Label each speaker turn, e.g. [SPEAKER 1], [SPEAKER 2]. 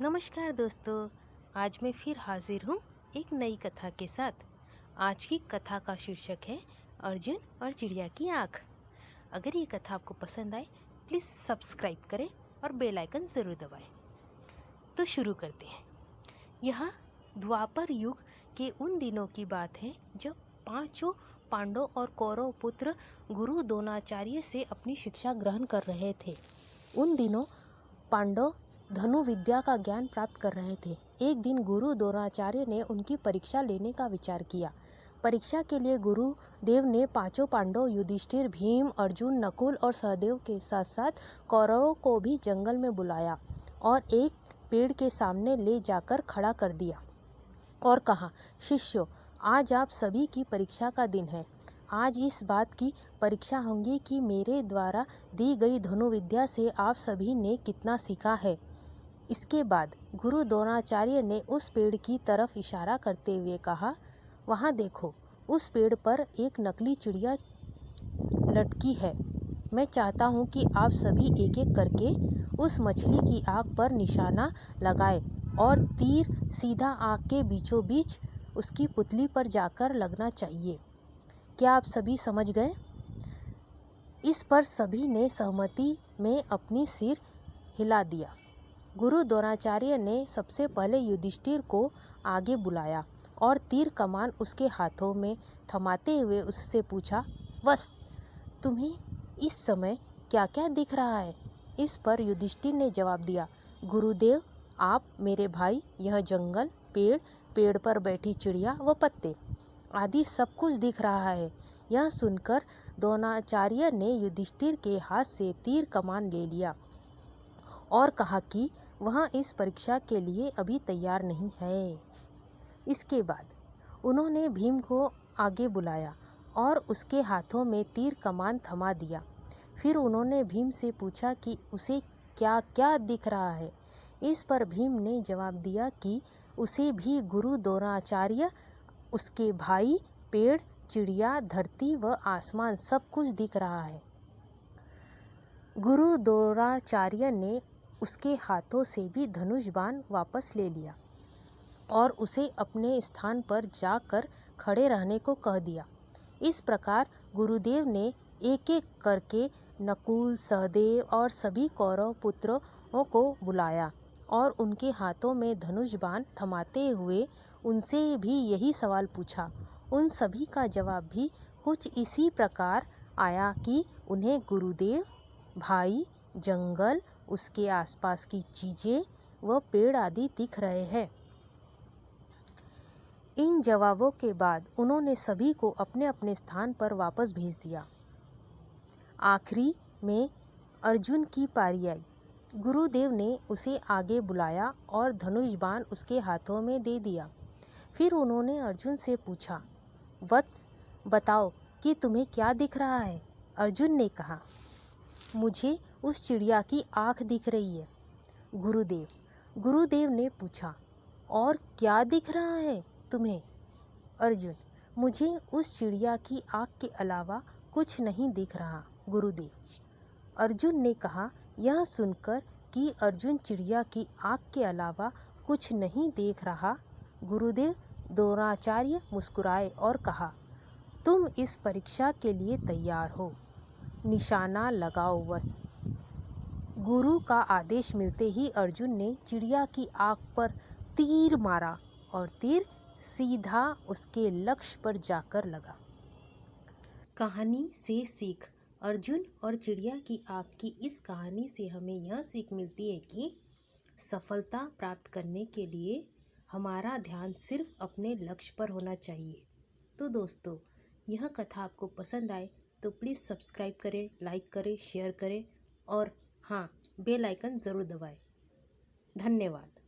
[SPEAKER 1] नमस्कार दोस्तों, आज मैं फिर हाजिर हूँ एक नई कथा के साथ। आज की कथा का शीर्षक है अर्जुन और चिड़िया की आँख। अगर ये कथा आपको पसंद आए प्लीज़ सब्सक्राइब करें और बेल आइकन ज़रूर दबाएं। तो शुरू करते हैं। यह द्वापर युग के उन दिनों की बात है जब पांचों पांडव और कौरव पुत्र गुरु द्रोणाचार्य से अपनी शिक्षा ग्रहण कर रहे थे। उन दिनों पांडव धनु विद्या का ज्ञान प्राप्त कर रहे थे। एक दिन गुरु द्रोणाचार्य ने उनकी परीक्षा लेने का विचार किया। परीक्षा के लिए गुरुदेव ने पांचों पांडव युधिष्ठिर, भीम, अर्जुन, नकुल और सहदेव के साथ साथ कौरवों को भी जंगल में बुलाया और एक पेड़ के सामने ले जाकर खड़ा कर दिया और कहा, शिष्यों, आज आप सभी की परीक्षा का दिन है। आज इस बात की परीक्षा होगी कि मेरे द्वारा दी गई धनुविद्या से आप सभी ने कितना सीखा है। इसके बाद गुरु द्रोणाचार्य ने उस पेड़ की तरफ इशारा करते हुए कहा, वहाँ देखो, उस पेड़ पर एक नकली चिड़िया लटकी है। मैं चाहता हूँ कि आप सभी एक एक करके उस मछली की आँख पर निशाना लगाएं और तीर सीधा आँख के बीचों बीच उसकी पुतली पर जाकर लगना चाहिए। क्या आप सभी समझ गए? इस पर सभी ने सहमति में अपनी सिर हिला दिया। गुरु द्रोणाचार्य ने सबसे पहले युधिष्ठिर को आगे बुलाया और तीर कमान उसके हाथों में थमाते हुए उससे पूछा, वत्स, तुम्हें इस समय क्या क्या दिख रहा है? इस पर युधिष्ठिर ने जवाब दिया, गुरुदेव, आप, मेरे भाई, यह जंगल, पेड़ पर बैठी चिड़िया व पत्ते आदि सब कुछ दिख रहा है। यह सुनकर द्रोणाचार्य ने युधिष्ठिर के हाथ से तीर कमान ले लिया और कहा कि वह इस परीक्षा के लिए अभी तैयार नहीं है। इसके बाद उन्होंने भीम को आगे बुलाया और उसके हाथों में तीर कमान थमा दिया। फिर उन्होंने भीम से पूछा कि उसे क्या क्या दिख रहा है। इस पर भीम ने जवाब दिया कि उसे भी गुरु द्रोणाचार्य, उसके भाई, पेड़, चिड़िया, धरती व आसमान सब कुछ दिख रहा है। गुरु द्रोणाचार्य ने उसके हाथों से भी धनुष बाण वापस ले लिया और उसे अपने स्थान पर जाकर खड़े रहने को कह दिया। इस प्रकार गुरुदेव ने एक एक करके नकुल, सहदेव और सभी कौरव पुत्रों को बुलाया और उनके हाथों में धनुष बाण थमाते हुए उनसे भी यही सवाल पूछा। उन सभी का जवाब भी कुछ इसी प्रकार आया कि उन्हें गुरुदेव, भाई, जंगल, उसके आसपास की चीजें व पेड़ आदि दिख रहे हैं। इन जवाबों के बाद उन्होंने सभी को अपने अपने स्थान पर वापस भेज दिया। आखिरी में अर्जुन की पारी आई। गुरुदेव ने उसे आगे बुलाया और धनुष बाण उसके हाथों में दे दिया। फिर उन्होंने अर्जुन से पूछा, वत्स, बताओ कि तुम्हें क्या दिख रहा है? अर्जुन ने कहा, मुझे उस चिड़िया की आँख दिख रही है। गुरुदेव ने पूछा, और क्या दिख रहा है तुम्हें? अर्जुन, मुझे उस चिड़िया की आँख के अलावा कुछ नहीं दिख रहा गुरुदेव। अर्जुन ने कहा, यह सुनकर कि अर्जुन चिड़िया की आँख के अलावा कुछ नहीं देख रहा, गुरुदेव द्रोणाचार्य मुस्कुराए और कहा, तुम इस परीक्षा के लिए तैयार हो, निशाना लगाओ बस। गुरु का आदेश मिलते ही अर्जुन ने चिड़िया की आँख पर तीर मारा और तीर सीधा उसके लक्ष्य पर जाकर लगा। कहानी से सीख। अर्जुन और चिड़िया की आँख की इस कहानी से हमें यह सीख मिलती है कि सफलता प्राप्त करने के लिए हमारा ध्यान सिर्फ अपने लक्ष्य पर होना चाहिए। तो दोस्तों, यह कथा आपको पसंद आए तो प्लीज़ सब्सक्राइब करें, लाइक करें, शेयर करें और हाँ, बेल आइकन ज़रूर दबाएं। धन्यवाद।